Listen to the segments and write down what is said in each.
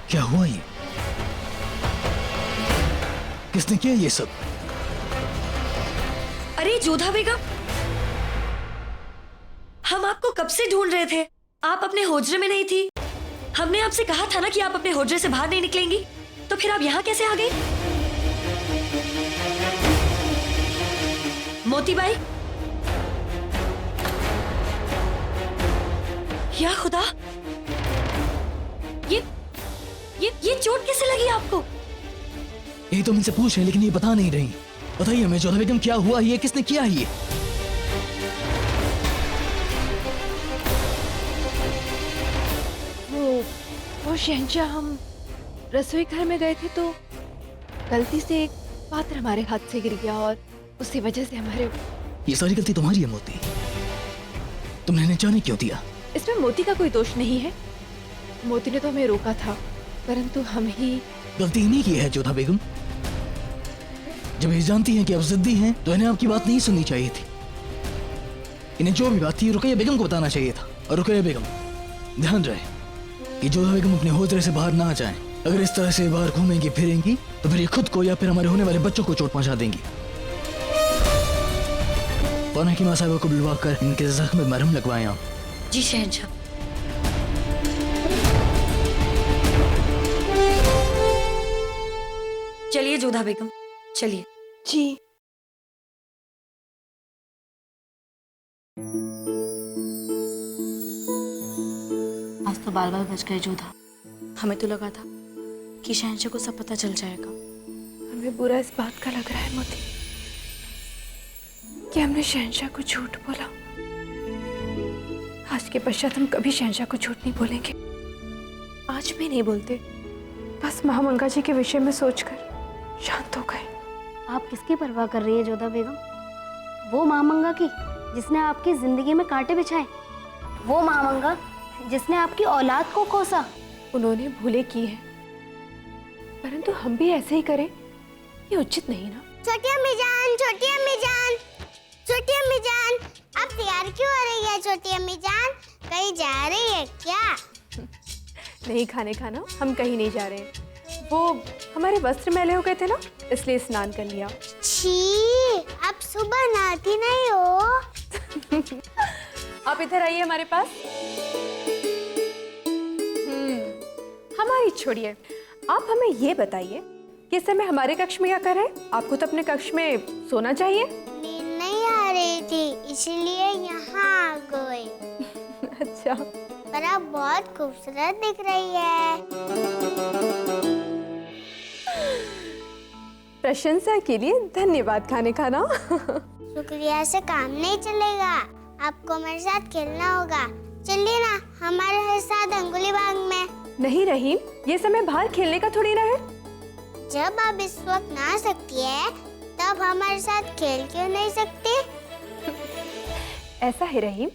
क्या हुआ ये? किसने किया ये सब? अरे जोधा बेगम, हम आपको कब से ढूंढ रहे थे। आप अपने होजरे में नहीं थी। हमने आपसे कहा था ना कि आप अपने होजरे से बाहर नहीं निकलेंगी, तो फिर आप यहाँ कैसे आ गई? मोतीबाई, या खुदा, ये चोट कैसे लगी आपको? ये तो मुझसे पूछ रहे लेकिन ये बता नहीं रही। बताइए हमें जोधा बेगम, क्या हुआ? ये किसने किया ये? वो शहंशाह, हम रसोई घर में गए थे तो गलती से एक पात्र हमारे हाथ से गिर गया और उसी वजह से हमारे। ये सारी गलती तुम्हारी है मोती। तुमने इन्हें जाने क्यों दिया? इसमें मोती का कोई दोष नहीं है। मोती ने तो हमें रोका था, परंतु हम ही। गलती इन्हीं की है जोधा बेगम। जब ये जानती हैं कि आप जिद्दी हैं तो इन्हें आपकी बात नहीं सुननी चाहिए थी। इन्हें जो भी बात थी रुकैया बेगम को बताना चाहिए था। और रुकैया बेगम, ध्यान रहे कि जोधा बेगम अपने होजरे से बाहर ना आ जाएं। अगर इस तरह से बाहर घूमेंगी फिरेंगी तो फिर ये खुद को या फिर हमारे होने वाले बच्चों को चोट पहुंचा देंगी। फौरन हकीमा साहिबा को बुलवा कर इनके जख्म में मरहम लगवाएं आप। जी शहंशाह। चलिए जोधा बेगम, चलिए। जी। आज तो 12 बज गए जोधा। हमें तो लगा था कि शहंशाह को सब पता चल जाएगा। हमें बुरा इस बात का लग रहा है मोती कि हमने शहंशाह को झूठ बोला। आज के पश्चात हम कभी शहंशाह को झूठ नहीं बोलेंगे। आज भी नहीं बोलते। बस महामंगा जी के विषय में सोचकर शांत हो गए। आप किसकी परवाह कर रही है जोधा बेगम? वो महामंगा की जिसने आपकी जिंदगी में कांटे बिछाए, वो महामंगा जिसने आपकी औलाद को कोसा। उन्होंने भूले की है, परंतु हम भी ऐसे ही करें ये उचित नहीं ना। छोटी अम्मी जान, छोटी अम्मी जान, छोटी अम्मी जान, आप तैयार क्यों हो रही है? छोटी अम्मी जान कहीं जा रही है क्या? नहीं खाने खाना, हम कहीं नहीं जा रहे हैं। वो हमारे वस्त्र मैले हो गए थे ना, इसलिए स्नान कर लिया। छी, आप सुबह नहाती नहीं हो? आप इधर आइए हमारे पास। हमारी छोड़िए, आप हमें ये बताइए कि इस समय हमारे कक्ष में क्या कर रहे हैं? आपको तो अपने कक्ष में सोना चाहिए। नींद नहीं आ रही थी इसलिए यहाँ आ गई। अच्छा, पर आप बहुत खूबसूरत दिख रही है। प्रशंसा के लिए धन्यवाद खाने खाना। शुक्रिया से काम नहीं चलेगा, आपको हमारे साथ खेलना होगा। चलिए ना हमारे साथ अंगुली बाग में। नहीं रहीम, ये समय बाहर खेलने का थोड़ी ना है। जब आप इस वक्त ना आ सकती है तब हमारे साथ खेल क्यों नहीं सकती? ऐसा है रहीम,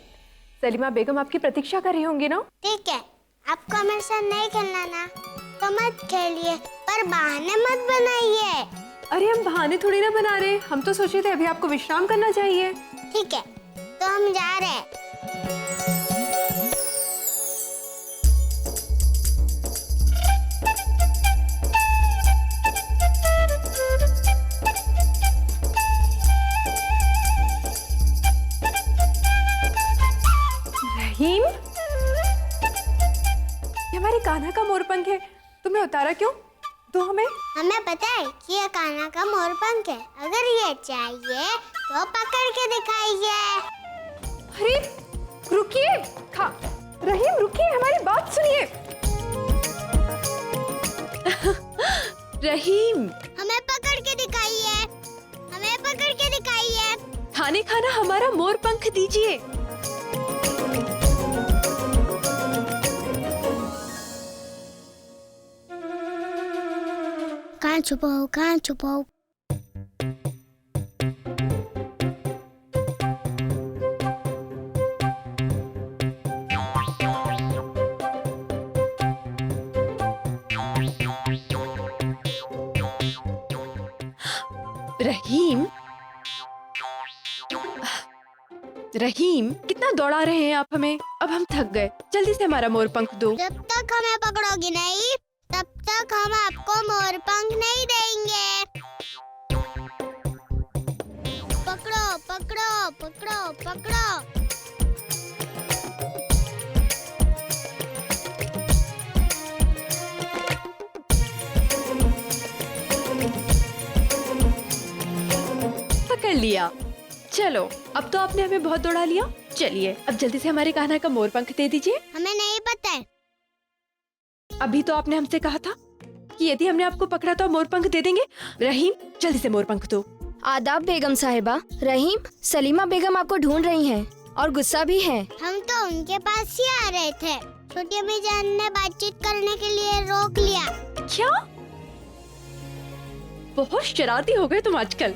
सलीमा बेगम आपकी प्रतीक्षा कर रही होंगी ना? ठीक है, आपको हमारे साथ नहीं खेलना ना तो मत खेलिए, पर बहाने मत बनाइए। अरे हम बहाने थोड़ी ना बना रहे, हम तो सोचे थे अभी आपको विश्राम करना चाहिए। ठीक है, तो हम जा रहे हैं। रहीम, ये हमारे कान्हा का मोरपंख है, तुम्हें उतारा क्यों? तो हमें पता है कि ये कान्हा का मोरपंख है। अगर ये चाहिए तो पकड़ के दिखाइए। अरे रुकिए, रहीम रुकिए, हमारी बात सुनिए। रहीम, हमें पकड़ के दिखाइए, हमें पकड़ के दिखाइए। खाने खाना हमारा मोरपंख दीजिए। कहाँ छुपाओ, कहाँ छुपाओ? रहीम, कितना दौड़ा रहे हैं आप हमें? अब हम थक गए, जल्दी से हमारा मोरपंख दो। जब तक हमें पकड़ोगी नहीं तब तक हम आपको मोर पंख नहीं देंगे। पकड़ो पकड़ो पकड़ो पकड़ो। पकड़ लिया। चलो, अब तो आपने हमें बहुत दौड़ा लिया। चलिए अब जल्दी से हमारे कान्हा का मोर पंख दे दीजिए। हमें नहीं पता है। अभी तो आपने हमसे कहा था कि यदि हमने आपको पकड़ा तो मोर पंख दे देंगे। रहीम, जल्दी से मोर पंख दो। आदाब बेगम साहिबा। रहीम, सलीमा बेगम आपको ढूंढ रही हैं और गुस्सा भी है। हम तो उनके पास ही आ रहे थे। छोटी अम्मी जान ने बातचीत करने के लिए रोक लिया। क्या? बहुत शरारती हो गए तुम आजकल।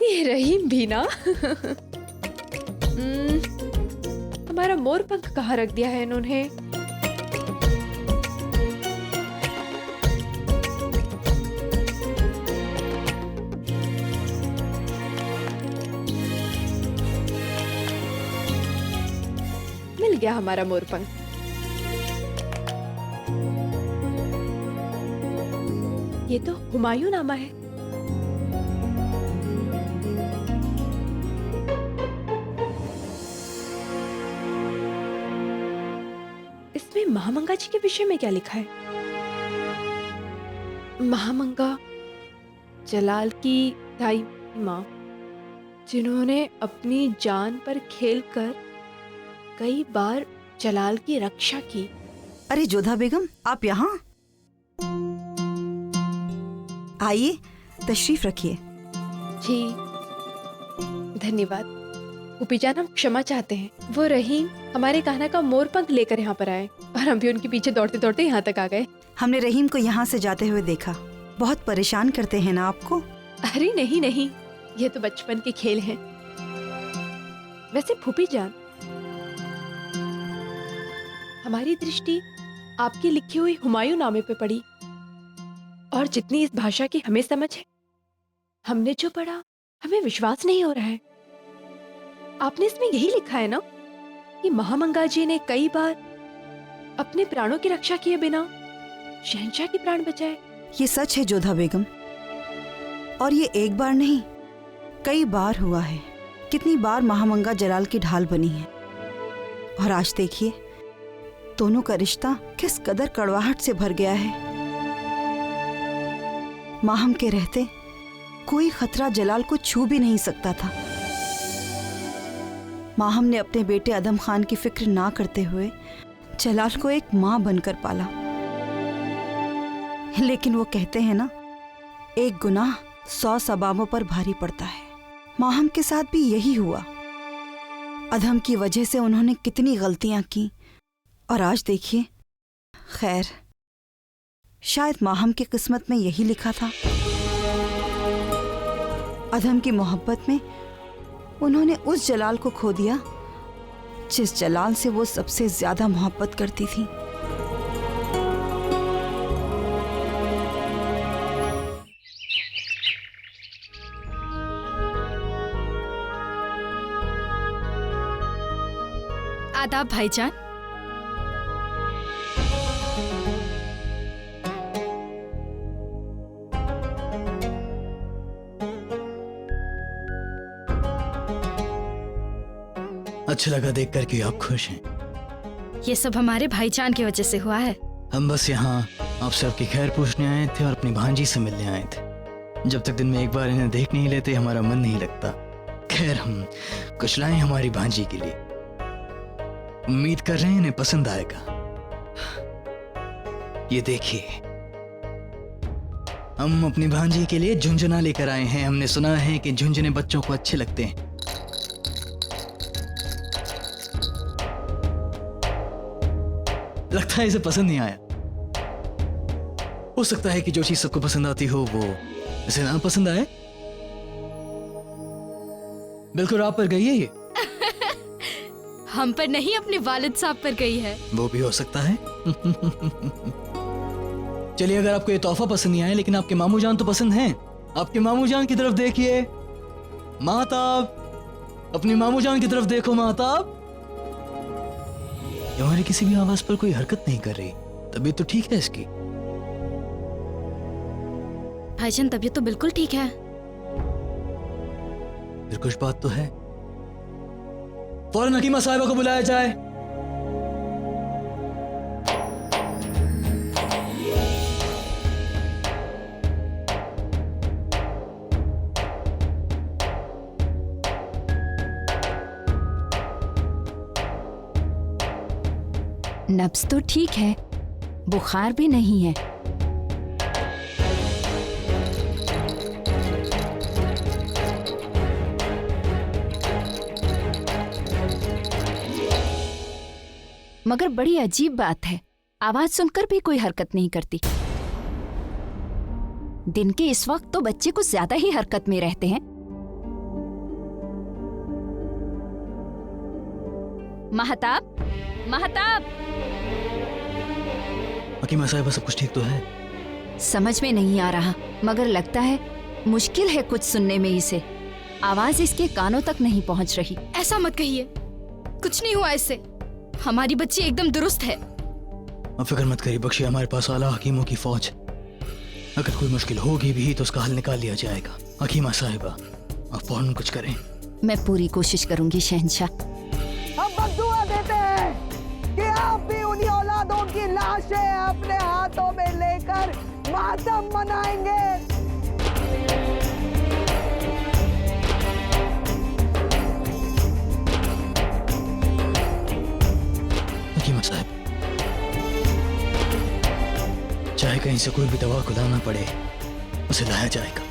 ये रहीम भी ना। हमारा मोर पंख कहाँ रख दिया है इन्होंने? मिल गया हमारा मोर पंख। ये तो हुमायूं नामा है। इसमें महामंगा जी के विषय में क्या लिखा है? महामंगा जलाल की दाई माँ, जिन्होंने अपनी जान पर खेलकर कई बार जलाल की रक्षा की। अरे जोधा बेगम, आप यहाँ? आइए, तशरीफ रखिए। जी धन्यवाद। फूफी जान, हम क्षमा चाहते हैं। वो रहीम हमारे कान्हा का मोर पंख लेकर यहाँ पर आए और हम भी उनके पीछे दौड़ते दौड़ते यहाँ तक आ गए। हमने रहीम को यहाँ से जाते हुए देखा। बहुत परेशान करते हैं ना आपको? अरे नहीं नहीं, ये तो बचपन के खेल हैं। वैसे फूफी जान, हमारी दृष्टि आपकी लिखी हुई हुमायूं नामे पे पड़ी और जितनी इस भाषा की हमें समझ है, हमने जो पढ़ा हमें विश्वास नहीं हो रहा है। आपने इसमें यही लिखा है ना कि महामंगा जी ने कई बार अपने प्राणों की रक्षा किए बिना शहंशाह के प्राण बचाए। ये सच है जोधा बेगम, और ये एक बार नहीं कई बार हुआ है। कितनी बार महामंगा जलाल की ढाल बनी है। और आज देखिए दोनों का रिश्ता किस कदर कड़वाहट से भर गया है। माहम के रहते कोई खतरा जलाल को छू भी नहीं सकता था। माहम ने अपने बेटे अदम खान की फिक्र ना करते हुए जलाल को एक माँ बनकर पाला। लेकिन वो कहते हैं ना, एक गुनाह 100 सबाबों पर भारी पड़ता है। माहम के साथ भी यही हुआ। अदम की वजह से उन्होंने कितनी गलतियां की और आज देखिए। खैर, शायद माहम की किस्मत में यही लिखा था। अदम की मोहब्बत में उन्होंने उस जलाल को खो दिया जिस जलाल से वो सबसे ज्यादा मोहब्बत करती थी। आदाब भाईजान। अच्छा लगा देख कर कि आप खुश हैं। ये सब हमारे भाईजान की वजह से हुआ है। हम बस यहाँ आप सबकी खैर पूछने आए थे और अपनी भांजी से मिलने आए थे। जब तक दिन में एक बार इन्हें देख नहीं लेते हमारा मन नहीं लगता। खैर, हम कुछ लाए हमारी भांजी के लिए। उम्मीद कर रहे हैं इन्हें पसंद आएगा। ये देखिए, हम अपनी भांजी के लिए झुंझुना लेकर आए हैं। हमने सुना है कि झुंझुने बच्चों को अच्छे लगते हैं। लगता है इसे पसंद नहीं आया। हो सकता है कि जो चीज सबको पसंद आती हो वो इसे ना पसंद आए। बिल्कुल आप पर गई है ये। हम पर नहीं, अपने वालिद साहब पर गई है। वो भी हो सकता है। चलिए, अगर आपको ये तोहफा पसंद नहीं आया लेकिन आपके मामू जान तो पसंद हैं, आपके मामू जान की तरफ देखिए। माताब, अपनी मामू जान की तरफ देखो माताब। ये हमारी किसी भी आवाज पर कोई हरकत नहीं कर रही। तबीयत तो ठीक है इसकी? भाईजान तबीयत तो बिल्कुल ठीक है। फिर कुछ बात तो है। फौरन हकीमा साहिबा को बुलाया जाए। नब्ज तो ठीक है, बुखार भी नहीं है। मगर बड़ी अजीब बात है, आवाज सुनकर भी कोई हरकत नहीं करती। दिन के इस वक्त तो बच्चे कुछ ज्यादा ही हरकत में रहते हैं। महताब, महताब। हकीमा साहिबा सब कुछ ठीक तो है? समझ में नहीं आ रहा, मगर लगता है मुश्किल है कुछ सुनने में इसे। आवाज इसके कानों तक नहीं पहुंच रही। ऐसा मत कहिए, कुछ नहीं हुआ इससे। हमारी बच्ची एकदम दुरुस्त है। अब फिक्र मत करिए बख्शी, हमारे पास आला हकीमों की फौज। अगर कोई मुश्किल होगी भी तो उसका हल निकाल लिया जाएगा। हकीमा साहिबा, आप फौरन कुछ करें। मैं पूरी कोशिश करूंगी शहंशाह। हम बद्दुआ देते हैं कि आप भी उन्हीं औलादों की लाशें अपने हाथों में लेकर मातम मनाएंगे। हकीमा साहब, चाहे कहीं से कोई भी दवा को लाना पड़े, उसे लाया जाएगा।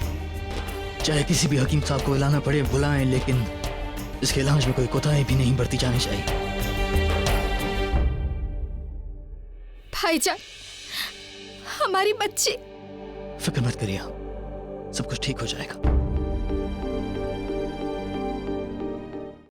चाहे किसी भी हकीम साहब को लाना पड़े, बुलाएं, लेकिन इसके इलाज में कोई कोताही भी नहीं बरती जानी चाहिए। भाईजान, हमारी बच्ची। फिक्र मत करिए, सब कुछ ठीक हो जाएगा।